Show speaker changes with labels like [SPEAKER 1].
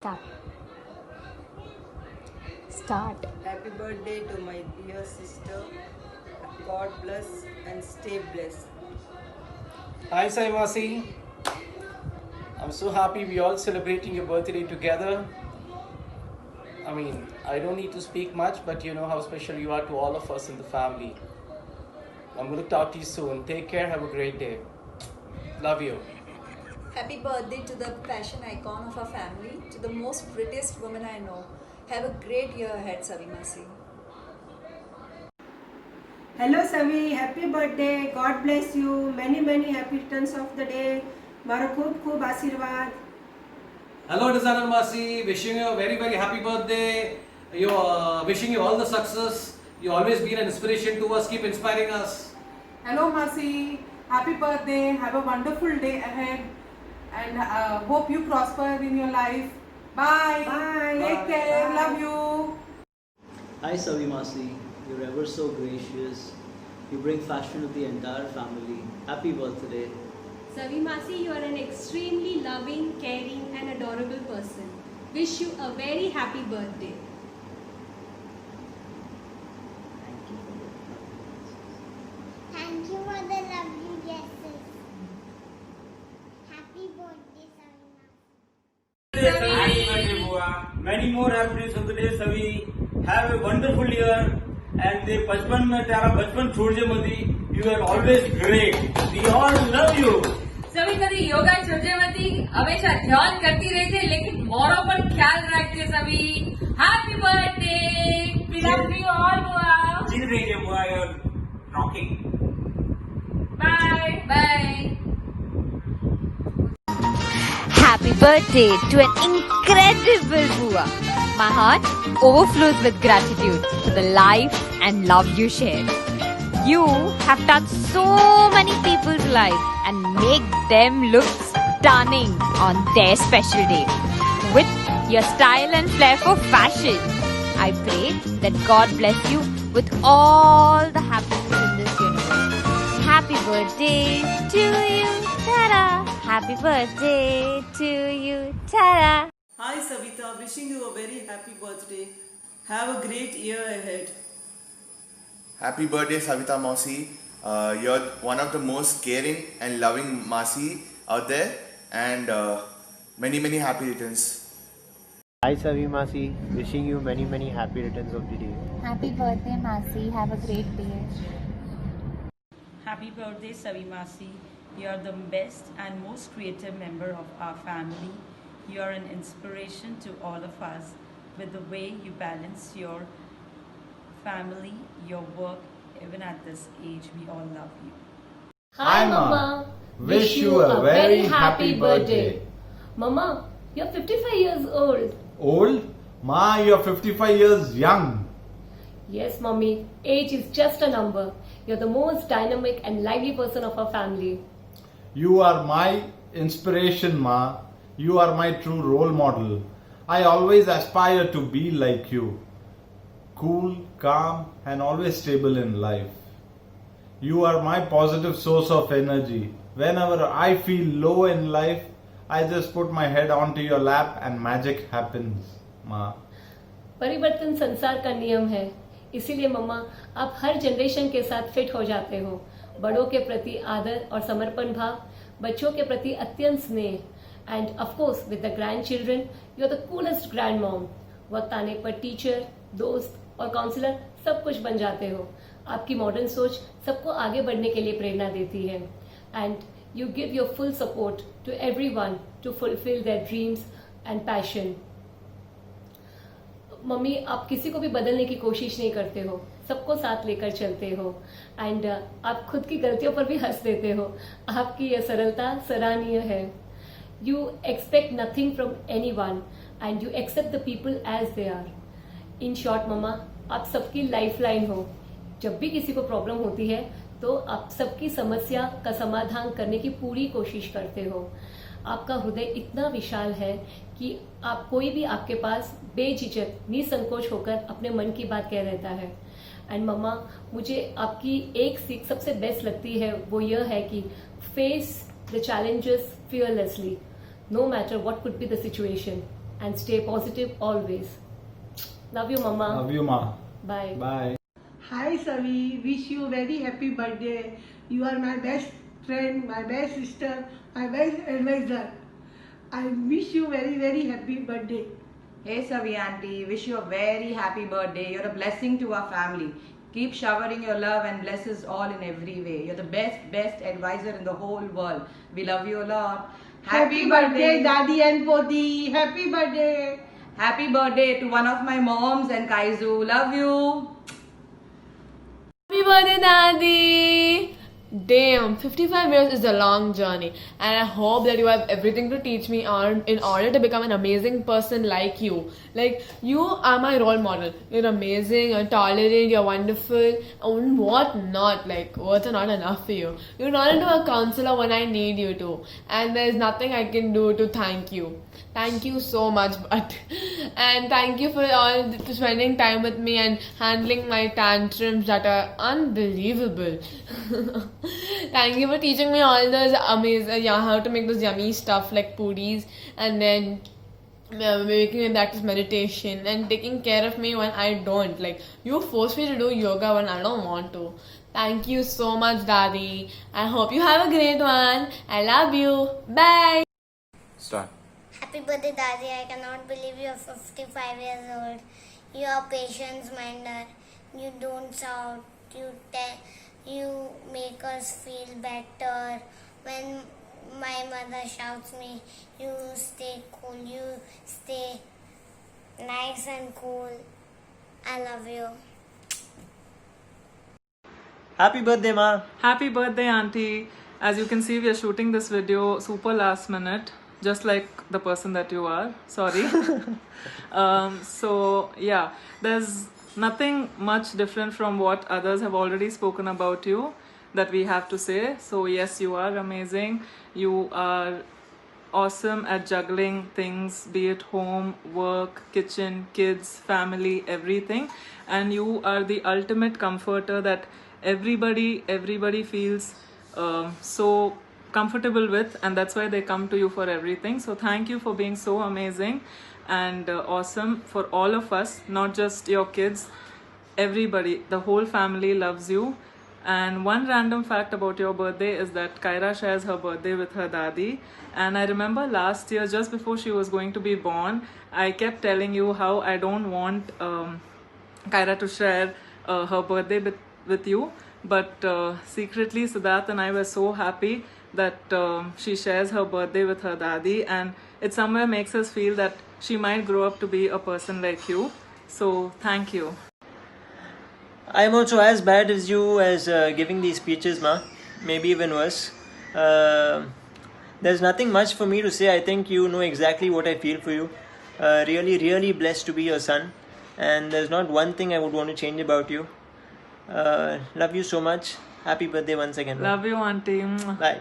[SPEAKER 1] Start. Start.
[SPEAKER 2] Happy birthday to my dear sister. God bless and stay blessed.
[SPEAKER 3] Hi Saimasi. I'm so happy we all celebrating your birthday together. I mean, I don't need to speak much, but you know how special you are to all of us in the family. I'm going to talk to you soon. Take care. Have a great day. Love you.
[SPEAKER 4] Happy birthday to the fashion icon of our family, to the most prettiest woman I know. Have a great year ahead, Savimasi.
[SPEAKER 5] Hello Savi, happy birthday. God bless you. Many happy returns of the day. મારો ખૂબ ખૂબ આશીર્વાદ.
[SPEAKER 6] Hello Designer Masi, wishing you a very happy birthday. Wishing you all the success. You always been an inspiration to us. Keep inspiring us.
[SPEAKER 7] Hello Masi, happy birthday. Have a wonderful day ahead and hope you prosper in your life. Bye.
[SPEAKER 5] Bye.
[SPEAKER 7] Take care. Love you.
[SPEAKER 8] Hi Savimasi, you're ever so gracious. You bring fashion to the entire family. Happy birthday.
[SPEAKER 9] Savimasi, you are an extremely loving, caring and adorable person. Wish you a very happy birthday.
[SPEAKER 8] Thank you for the
[SPEAKER 10] Thank you for the lovely guesses. Happy birthday, Savina.
[SPEAKER 11] Happy birthday, Bua. Many more happy days of the day, Savi. Have a wonderful year. And the बचपन में तेरा बचपन छोड़ जे मती. You are always great. We all love you.
[SPEAKER 12] सभी कभी योगा छोड़जे मती. हमेशा ध्यान करती रहते, लेकिन मोरो पर ख्याल रखते सभी. Happy birthday. We love you all, Bua.
[SPEAKER 11] जीत रही है Bua. You are rocking.
[SPEAKER 12] Bye. Bye.
[SPEAKER 1] Happy birthday to an incredible Bua. My heart overflows with gratitude for the life and love you share. You have touched so many people's lives and make them look stunning on their special day. With your style and flair for fashion, I pray that God bless you with all the happiness in this universe. Happy birthday to you, Tara. Happy birthday to you, Tara.
[SPEAKER 2] Hi Savita, wishing you a very happy birthday. Have a great year ahead.
[SPEAKER 13] Happy birthday, Savita Mausi. You're one of the most caring and loving Masi out there, and many happy returns.
[SPEAKER 14] Hi Savi Masi, wishing you many happy returns of the day.
[SPEAKER 15] Happy birthday Masi, have a great day.
[SPEAKER 16] Happy birthday Savimasi. You are the best and most creative member of our family. You are an inspiration to all of us with the way you balance your family, your work, even at this age. We all love you.
[SPEAKER 17] Hi Mama. Wish you a very happy birthday.
[SPEAKER 9] Mama, you're 55 years old.
[SPEAKER 17] Old? Ma, you're 55 years young.
[SPEAKER 9] Yes, Mommy. Age is just a number. You're the most dynamic and lively person of our family.
[SPEAKER 17] You are my inspiration, Ma. You are my true role model. I always aspire to be like you. Cool, calm, and always stable in life. You are my positive source of energy. Whenever I feel low in life, I just put my head onto your lap and magic happens, Ma.
[SPEAKER 9] परिवर्तन संसार का नियम है, इसीलिए मम्मा आप हर generation के साथ fit हो जाते हो. बड़ों के प्रति आदर और समर्पण भाव, बच्चों के प्रति अत्यंत स्नेह, and of course with the grandchildren you are the coolest grandmom. वक्त आने पर टीचर, दोस्त और काउंसलर सब कुछ बन जाते हो. आपकी मॉडर्न सोच सबको आगे बढ़ने के लिए प्रेरणा देती है, and you give your full support to everyone to fulfil their dreams and passion. Mummy आप किसी को भी बदलने की कोशिश नहीं करते हो, सबको साथ लेकर चलते हो, एंड आप खुद की गलतियों पर भी हंस देते हो. आपकी यह सरलता सराहनीय है. You expect nothing from anyone and you accept the people as they are. In short मम्मा आप सबकी लाइफलाइन हो. जब भी किसी को प्रॉब्लम होती है तो आप सबकी समस्या का समाधान करने की पूरी कोशिश करते हो. आपका हृदय इतना विशाल है कि आप कोई भी आपके पास बेझिझक निसंकोच होकर अपने मन की बात कह देता है. एंड मम्मा मुझे आपकी एक सीख सबसे बेस्ट लगती है, वो यह है कि face the challenges fearlessly, no matter what could be the situation, and stay positive always. Love you, Mama.
[SPEAKER 17] Love you, Ma.
[SPEAKER 9] Bye.
[SPEAKER 17] Bye.
[SPEAKER 18] Hi Savi, wish you very happy birthday. You are my best friend, my best sister, my best advisor. I wish you very happy birthday.
[SPEAKER 19] Hey Savi auntie, wish you a very happy birthday. You're a blessing to our family. Keep showering your love and bless us all in every way. You're the best advisor in the whole world. We love you a lot.
[SPEAKER 18] Happy birthday, Daddy and Podi. Happy birthday.
[SPEAKER 19] Happy birthday to one of my moms and Kaizu. Love you.
[SPEAKER 20] Happy birthday, Daddy! Damn, 55 years is a long journey, and I hope that you have everything to teach me on in order to become an amazing person like you. Like, you are my role model. You're amazing, you're tolerant, you're wonderful, and what not. Like, words are not enough for you. You're not into a counselor when I need you to, and there's nothing I can do to thank you. Thank you so much, but and thank you for spending time with me and handling my tantrums that are unbelievable. Thank you for teaching me all those amazing, how to make those yummy stuff like puris, and then making me practice meditation and taking care of me when I don't. Like, you force me to do yoga when I don't want to. Thank you so much, Daddy. I hope you have a great one. I love you. Bye.
[SPEAKER 13] Start.
[SPEAKER 10] Happy birthday, Daddy. I cannot believe you're 55 years old. You are patience minder. You don't shout. You make us feel better. When my mother shouts me, you stay cool. You stay nice and cool. I love you.
[SPEAKER 21] Happy birthday, Ma.
[SPEAKER 22] Happy birthday, Auntie. As you can see, we are shooting this video super last minute, just like the person that you are. Sorry. So yeah, there's nothing much different from what others have already spoken about you that we have to say. So yes, you are amazing. You are awesome at juggling things, be it home, work, kitchen, kids, family, everything. And you are the ultimate comforter that everybody feels so comfortable with, and that's why they come to you for everything. So thank you for being so amazing and awesome for all of us, not just your kids. Everybody, the whole family loves you. And one random fact about your birthday is that Kyra shares her birthday with her daddy. And I remember last year, just before she was going to be born, I kept telling you how I don't want Kyra to share her birthday with you. But secretly, Siddharth and I were so happy that she shares her birthday with her daddy, and it somewhere makes us feel that she might grow up to be a person like you. So thank you.
[SPEAKER 21] I'm also as bad as you as giving these speeches, Ma. Maybe even worse. There's nothing much for me to say. I think you know exactly what I feel for you. Really blessed to be your son. And there's not one thing I would want to change about you. Love you so much. Happy birthday once again.
[SPEAKER 22] Love you, Auntie.
[SPEAKER 21] Bye.